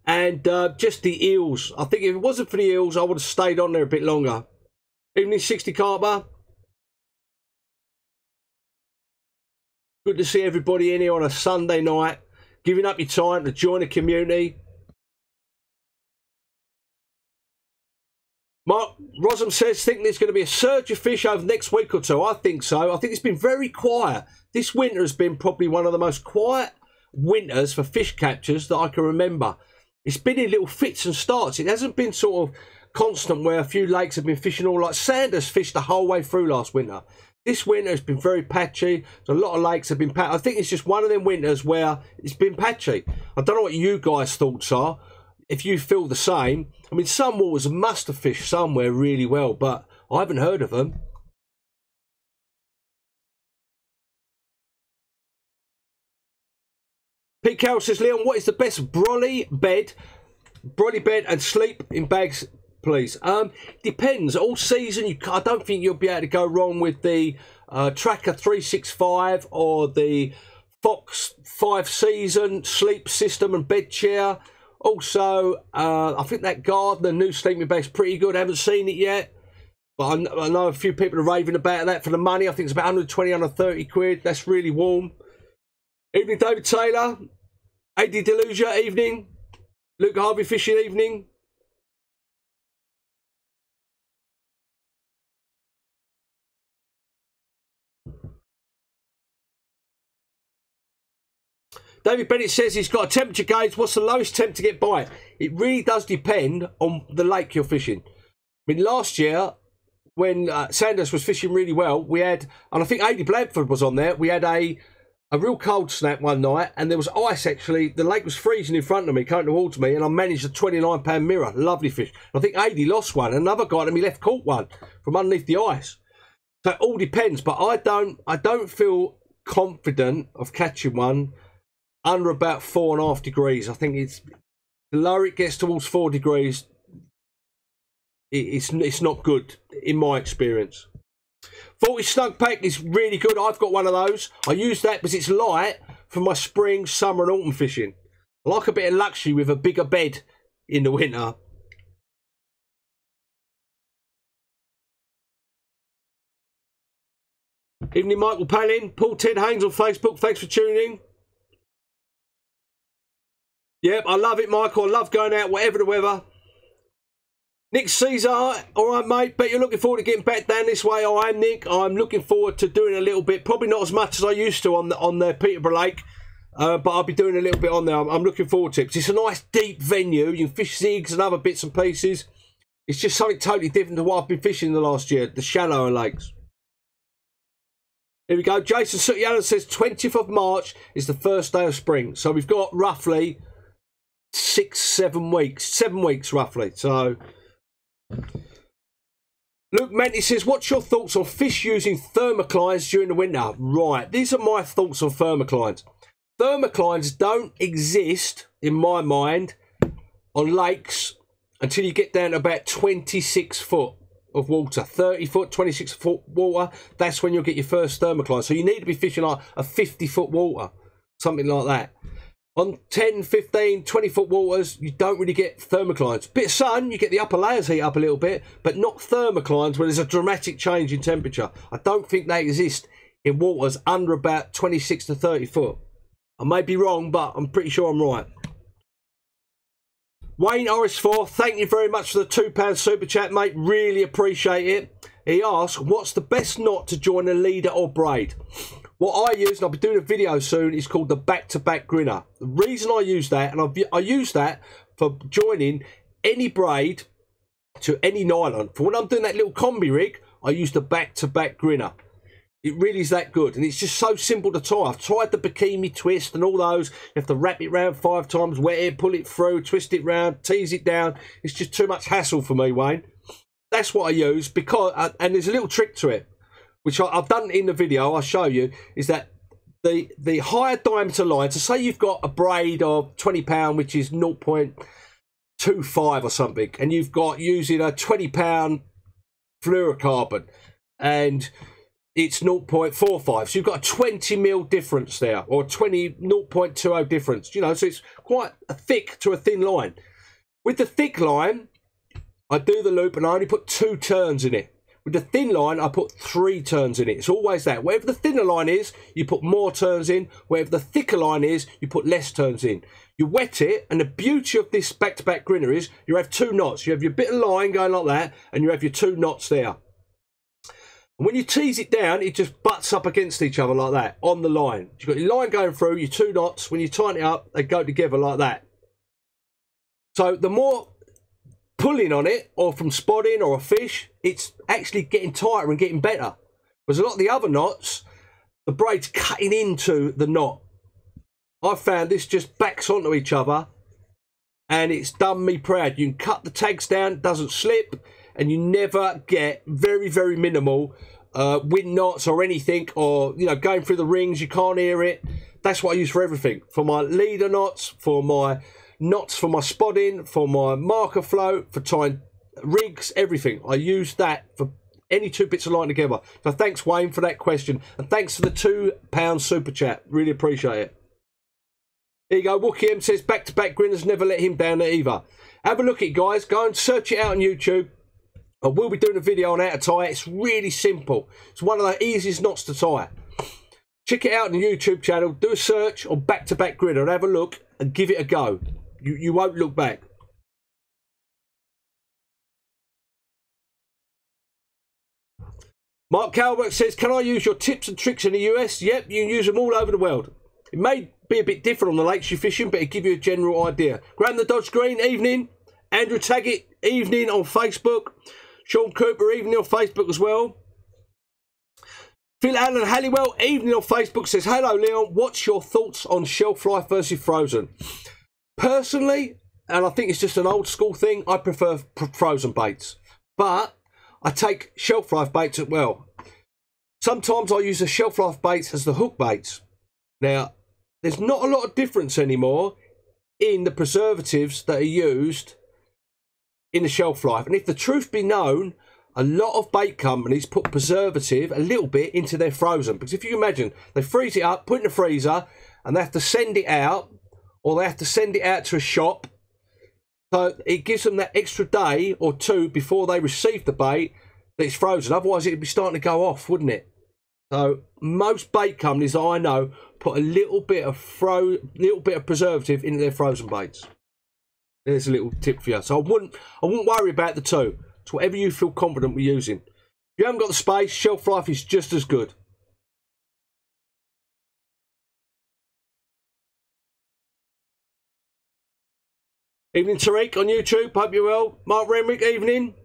And just the eels. I think if it wasn't for the eels, I would have stayed on there a bit longer. Evening 60 Carper. Good to see everybody in here on a Sunday night. Giving up your time to join the community. Mark Rosam says, think there's going to be a surge of fish over the next week or two. I think so. I think it's been very quiet. This winter has been probably one of the most quiet winters for fish captures that I can remember. It's been in little fits and starts. It hasn't been sort of constant where a few lakes have been fishing all like Sanders fished the whole way through last winter. This winter has been very patchy. So a lot of lakes have been patchy. I think it's just one of them winters where it's been patchy. I don't know what you guys' thoughts are. If you feel the same. I mean, some waters must have fished somewhere really well, but I haven't heard of them. Pete Carroll says, Leon, what is the best brolly bed and sleep in bags, please? Depends. All season, I don't think you'll be able to go wrong with the Tracker 365 or the Fox 5 season sleep system and bed chair. Also, I think that Gardner new sleeping bag's pretty good. I haven't seen it yet. But I know a few people are raving about that for the money. I think it's about 120, 130 quid. That's really warm. Evening, David Taylor. AD Delusia, evening. Luke Harvey Fishing, evening. David Bennett says he's got a temperature gauge. What's the lowest temp to get by? It really does depend on the lake you're fishing. I mean, last year, when Sanders was fishing really well, we had, and I think AD Bradford was on there, we had a real cold snap one night, and there was ice actually. The lake was freezing in front of me, coming towards me, and I managed a 29-pound mirror. Lovely fish. I think AD lost one. Another guy to me left caught one from underneath the ice. So it all depends, but I don't feel confident of catching one under about 4.5 degrees. I think it's the lower it gets towards 4 degrees, it's not good in my experience. 40 snug pack is really good. I've got one of those. I use that because it's light for my spring, summer and autumn fishing. I like a bit of luxury with a bigger bed in the winter. Evening, Michael Palin. Paul Ted Haynes on Facebook. Thanks for tuning in. Yep, I love it, Michael. I love going out, whatever the weather. Nick Caesar, all right, mate. Bet you're looking forward to getting back down this way. I am, Nick. I'm looking forward to doing a little bit. Probably not as much as I used to on the Peterborough Lake, but I'll be doing a little bit on there. I'm looking forward to it. It's a nice, deep venue. You can fish zigs and other bits and pieces. It's just something totally different to what I've been fishing the last year, the shallower lakes. Here we go. Jason Sooty Allen says 20th of March is the first day of spring. So we've got roughly 7 weeks. 7 weeks roughly. So Luke Menti says, what's your thoughts on fish using thermoclines during the winter? Right. These are my thoughts on thermoclines. Thermoclines don't exist, in my mind, on lakes until you get down to about 26 foot of water. 30 foot, 26 foot water, that's when you'll get your first thermocline. So you need to be fishing like a 50 foot water, something like that. On 10, 15, 20 foot waters, you don't really get thermoclines. Bit of sun, you get the upper layers heat up a little bit, but not thermoclines where there's a dramatic change in temperature. I don't think they exist in waters under about 26 to 30 foot. I may be wrong, but I'm pretty sure I'm right. Wayne RS4, thank you very much for the £2 super chat, mate. Really appreciate it. He asks, what's the best knot to join a leader or braid? What I use, and I'll be doing a video soon, is called the back-to-back grinner. The reason I use that, and I use that for joining any braid to any nylon. For when I'm doing that little combi rig, I use the back-to-back grinner. It really is that good, and it's just so simple to tie. I've tried the bikini twist and all those. You have to wrap it round 5 times, wet it, pull it through, twist it round, tease it down. It's just too much hassle for me, Wayne. That's what I use, because, and there's a little trick to it, which I've done in the video, I'll show you, is that the higher diameter line, so say you've got a braid of 20 pound, which is 0.25 or something, and you've got using a 20 pound fluorocarbon, and it's 0.45, so you've got a 20 mil difference there, or 0.20 difference, you know, so it's quite a thick to a thin line. With the thick line, I do the loop and I only put 2 turns in it. With the thin line, I put 3 turns in it. It's always that. Wherever the thinner line is, you put more turns in. Wherever the thicker line is, you put less turns in. You wet it, and the beauty of this back-to-back grinner is you have 2 knots. You have your bit of line going like that, and you have your 2 knots there. And when you tease it down, it just butts up against each other like that on the line. You've got your line going through, your 2 knots. When you tighten it up, they go together like that. So the more pulling on it, or from spotting or a fish, it's actually getting tighter and getting better. Whereas a lot of the other knots, the braid's cutting into the knot. I've found this just backs onto each other, and it's done me proud. You can cut the tags down, it doesn't slip, and you never get very, very minimal wind knots or anything, or, you know, going through the rings, you can't hear it. That's what I use for everything. For my leader knots, for my knots, for my spotting, for my marker float, for tying rigs, everything. I use that for any 2 bits of line together. So thanks, Wayne, for that question. And thanks for the £2 super chat. Really appreciate it. Here you go. Wookie M says, back-to-back grinners, never let him down either. Have a look at it, guys. Go and search it out on YouTube. I will be doing a video on how to tie it. It's really simple. It's one of the easiest knots to tie. Check it out on the YouTube channel. Do a search on back-to-back grinner and have a look and give it a go. You won't look back. Mark Calvert says, can I use your tips and tricks in the US? Yep, you can use them all over the world. It may be a bit different on the lakes you're fishing, but it'll give you a general idea. Graham the Dodge Green, evening. Andrew Taggett, evening on Facebook. Sean Cooper, evening on Facebook as well. Phil Allen Halliwell, evening on Facebook, says, hello Leon, what's your thoughts on shelf life versus frozen? Personally, and I think it's just an old school thing, I prefer frozen baits. But I take shelf life baits as well. Sometimes I use the shelf life baits as the hook baits. Now, there's not a lot of difference anymore in the preservatives that are used in the shelf life. And if the truth be known, a lot of bait companies put preservative a little bit into their frozen. Because if you imagine, they freeze it up, put it in the freezer, and they have to send it out, or they have to send it out to a shop. So it gives them that extra day or 2 before they receive the bait that it's frozen. Otherwise, it'd be starting to go off, wouldn't it? So most bait companies that I know put a little bit of preservative into their frozen baits. There's a little tip for you. So I wouldn't worry about the 2. It's whatever you feel confident with using. If you haven't got the space, shelf life is just as good. Evening, Tariq on YouTube. Hope you're well. Mark Renwick, evening.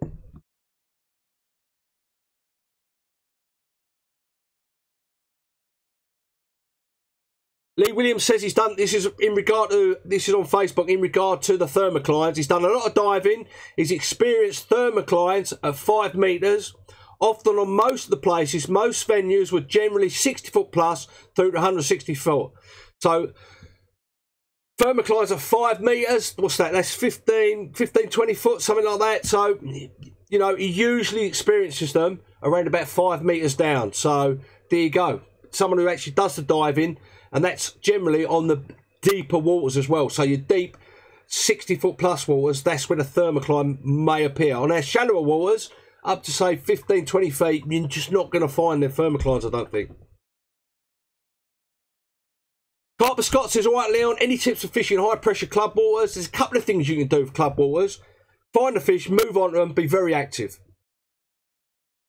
Lee Williams says he's done, this is on Facebook, in regard to the thermoclines. He's done a lot of diving. He's experienced thermoclines at 5 metres. Often on most of the places, most venues were generally 60 foot plus through to 160 foot. So thermoclines are 5 metres. What's that? That's 15, 20 foot, something like that. So, you know, he usually experiences them around about 5 metres down. So there you go. Someone who actually does the diving, and that's generally on the deeper waters as well. So your deep 60 foot plus waters, that's when a thermocline may appear. On our shallower waters, up to say 15, 20 feet, you're just not going to find their thermoclines, I don't think. Carper Scott says, all right, Leon, any tips for fishing high pressure club waters? There's a couple of things you can do for club waters. Find the fish, move on to them, be very active.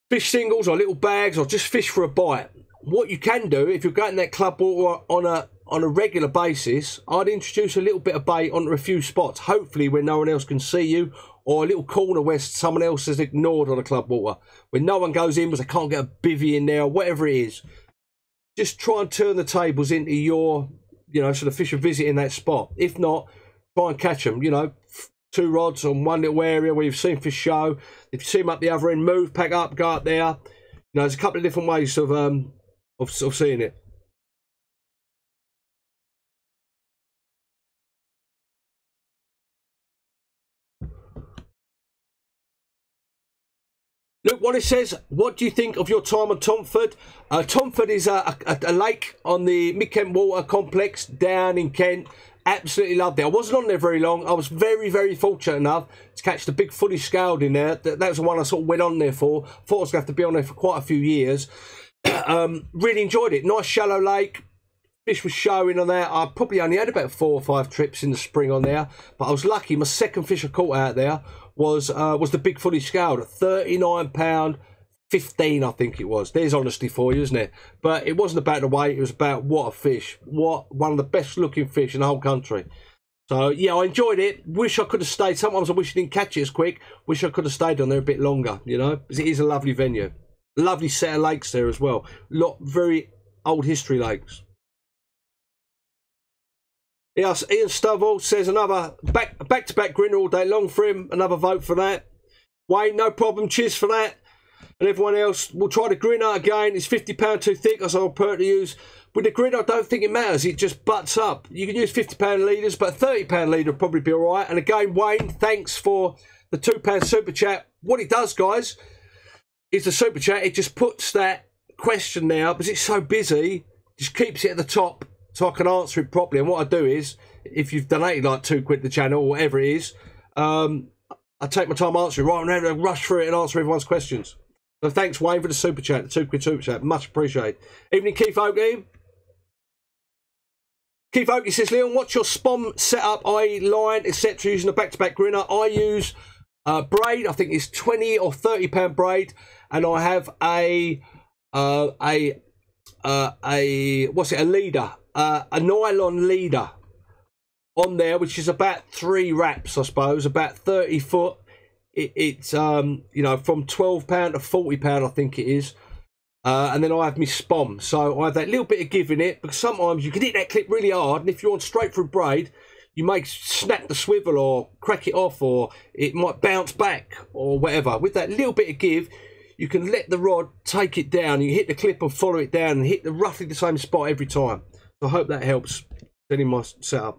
Fish singles or little bags, or just fish for a bite. What you can do, if you're going that club water on a regular basis, I'd introduce a little bit of bait onto a few spots, hopefully where no one else can see you, or a little corner where someone else has ignored on the club water, where no one goes in because they can't get a bivvy in there, or whatever it is. Just try and turn the tables into your, you know, so the fish are visiting that spot. If not, try and catch them, you know, 2 rods on one little area where you've seen fish show. If you see them up the other end, move, pack up, go up there. You know, there's a couple of different ways of seeing it. Luke Wallace says, what do you think of your time on Tomford? Tomford is a lake on the Mid-Kent Water Complex down in Kent. Absolutely loved it. I wasn't on there very long. I was very, very fortunate enough to catch the big fully scaled in there. That was the one I sort of went on there for. Thought I was going to have to be on there for quite a few years. Really enjoyed it. Nice shallow lake. Fish was showing on there. I probably only had about 4 or 5 trips in the spring on there, but I was lucky. My second fish I caught out there was the big fully scaled at £39.15, I think it was. There's honesty for you, isn't it? But it wasn't about the weight. It was about what a fish. What one of the best looking fish in the whole country. So yeah, I enjoyed it. Wish I could have stayed. Sometimes I wish I didn't catch it as quick. Wish I could have stayed on there a bit longer, you know, because it is a lovely venue. Lovely set of lakes there as well. Very old history lakes. Yes, Ian Stovall says another back-to-back grinner all day long for him. Another vote for that. Wayne, no problem. Cheers for that. And everyone else will try the grinner again. It's £50 too thick, as I'll per to use. With the grinner, I don't think it matters. It just butts up. You can use £50 litres, but a £30 litre will probably be all right. And again, Wayne, thanks for the £2 super chat. What it does, guys, is the super chat. It just puts that question now, because it's so busy, just keeps it at the top, so I can answer it properly. And what I do is, if you've donated like £2 to the channel or whatever it is, I take my time answering rather than having to rush through it and answer everyone's questions. So thanks, Wayne, for the super chat, the £2 super chat. Much appreciated. Evening, Keith Oakley. Keith Oakley says, Leon, what's your spom setup, i.e. line, etc., using a back-to-back grinner? I use braid. I think it's £20 or £30 braid, and I have a leader. A nylon leader on there, which is about 3 wraps, I suppose, about 30 foot. It's you know, from £12 to £40, I think it is. And then I have my spom, so I have that little bit of give in it, because sometimes you can hit that clip really hard, and if you're on straight through braid, you may snap the swivel or crack it off, or it might bounce back or whatever. With that little bit of give, you can let the rod take it down. You hit the clip and follow it down and hit roughly the same spot every time. I hope that helps in my setup.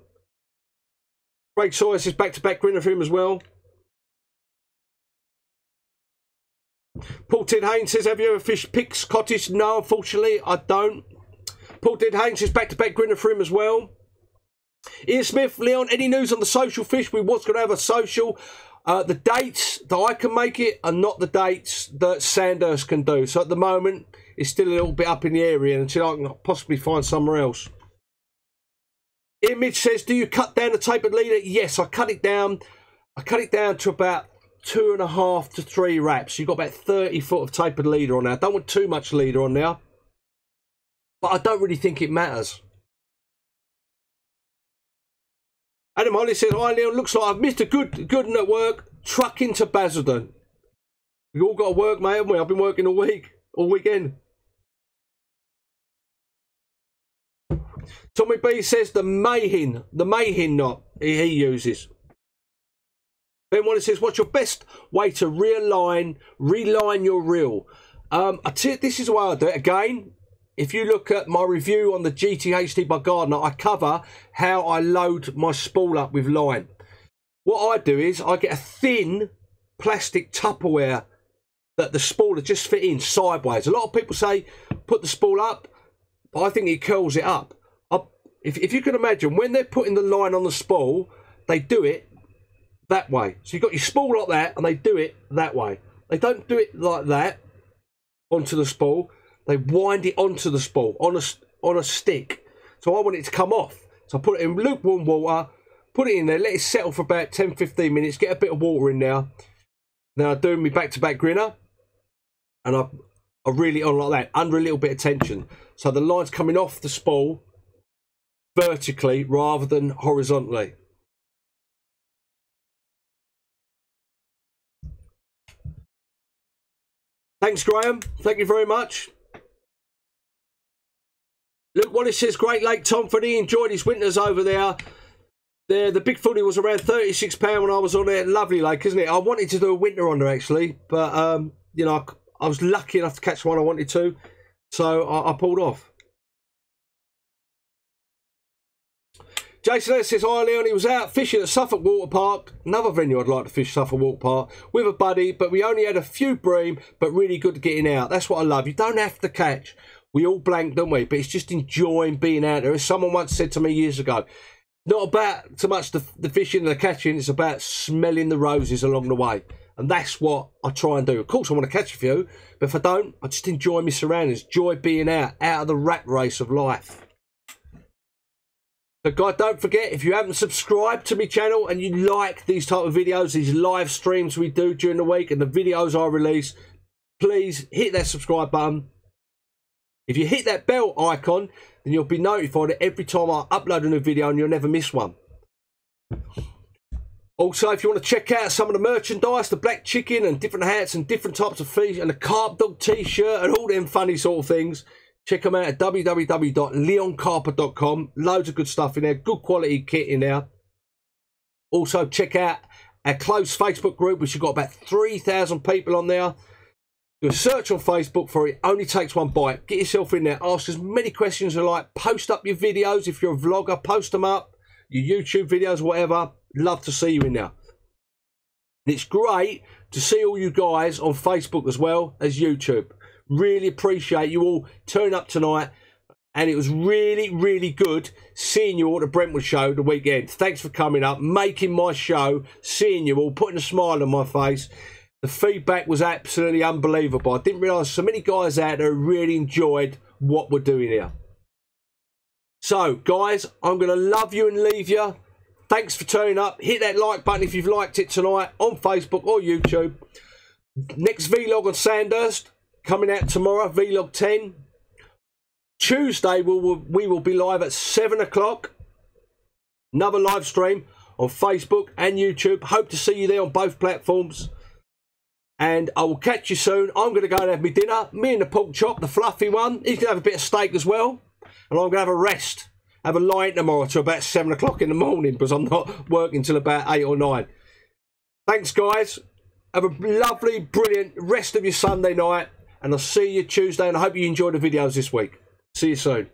Craig Sawyer says back-to-back grinner for him as well. Paul Ted Haynes says, have you ever fished Pick's Cottage? No, unfortunately, I don't. Paul Ted Haynes says back-to-back grinner for him as well. Ian Smith, Leon, any news on the social fish? We was going to have a social. The dates that I can make it are not the dates that Sandhurst can do. So at the moment, it's still a little bit up in the area until I can possibly find somewhere else. Ian Mitch says, do you cut down the tapered leader? Yes, I cut it down. I cut it down to about 2.5 to 3 wraps. You've got about 30 foot of tapered leader on there. I don't want too much leader on there, but I don't really think it matters. Adam Holly says, hi Leon, looks like I've missed a good at work. Trucking to Basildon. We all got to work, mate, haven't we? I've been working all weekend. Tommy B says the Mayhin knot he uses. Ben Wallace says, what's your best way to reline your reel? This is the way I do it. Again, if you look at my review on the GTHD by Gardner, I cover how I load my spool up with line. What I do is I get a thin plastic Tupperware that the spool will just fit in sideways. A lot of people say put the spool up, but I think it curls it up. If you can imagine, when they're putting the line on the spool, they do it that way. So you've got your spool like that, and they do it that way. They don't do it like that onto the spool. They wind it onto the spool on a stick. So I want it to come off. So I put it in lukewarm water, put it in there, let it settle for about 10-15 minutes, get a bit of water in there. Then I do my back-to-back grinner, and I reel it on like that, under a little bit of tension. So the line's coming off the spool vertically rather than horizontally. Thanks, Graham. Thank you very much. Luke Wallace says, Great Lake Tom Footy, enjoyed his winters over there. The big footy was around £36 when I was on there. Lovely lake, isn't it? I wanted to do a winter on there, actually. But, you know, I was lucky enough to catch one I wanted to. So I pulled off. Jason S says, hi Leon, he was out fishing at Suffolk Water Park, another venue I'd like to fish, Suffolk Water Park, with a buddy, but we only had a few bream, but really good getting out. That's what I love. You don't have to catch. We all blank, don't we? But it's just enjoying being out there. As someone once said to me years ago, not about so much the fishing and the catching, it's about smelling the roses along the way. And that's what I try and do. Of course, I want to catch a few, but if I don't, I just enjoy my surroundings, enjoy being out of the rat race of life. So guys, don't forget, if you haven't subscribed to my channel and you like these type of videos, these live streams we do during the week and the videos I release, please hit that subscribe button. If you hit that bell icon, then you'll be notified every time I upload a new video and you'll never miss one. Also, if you want to check out some of the merchandise, the black chicken and different hats and different types of fish and the carp dog t-shirt and all them funny sort of things, check them out at www.leoncarper.com. Loads of good stuff in there, good quality kit in there. Also, check out our close Facebook group, which has got about 3,000 people on there. Do a search on Facebook for It Only Takes One Bite. Get yourself in there, ask as many questions as you like, post up your videos. If you're a vlogger, post them up, your YouTube videos, whatever. Love to see you in there. And it's great to see all you guys on Facebook as well as YouTube. Really appreciate you all turning up tonight, and it was really, really good seeing you all at the Brentwood show the weekend. Thanks for coming up, making my show, seeing you all, putting a smile on my face. The feedback was absolutely unbelievable. I didn't realise so many guys out there really enjoyed what we're doing here. So, guys, I'm going to love you and leave you. Thanks for turning up. Hit that like button if you've liked it tonight on Facebook or YouTube. Next vlog on Sandhurst coming out tomorrow, vlog 10. Tuesday, we will be live at 7 o'clock. Another live stream on Facebook and YouTube. Hope to see you there on both platforms. And I will catch you soon. I'm going to go and have my dinner. Me and the pork chop, the fluffy one. He's going to have a bit of steak as well. And I'm going to have a rest. Have a lie tomorrow till about 7 o'clock in the morning because I'm not working till about 8 or 9. Thanks, guys. Have a lovely, brilliant rest of your Sunday night. And I'll see you Tuesday. And I hope you enjoyed the videos this week. See you soon.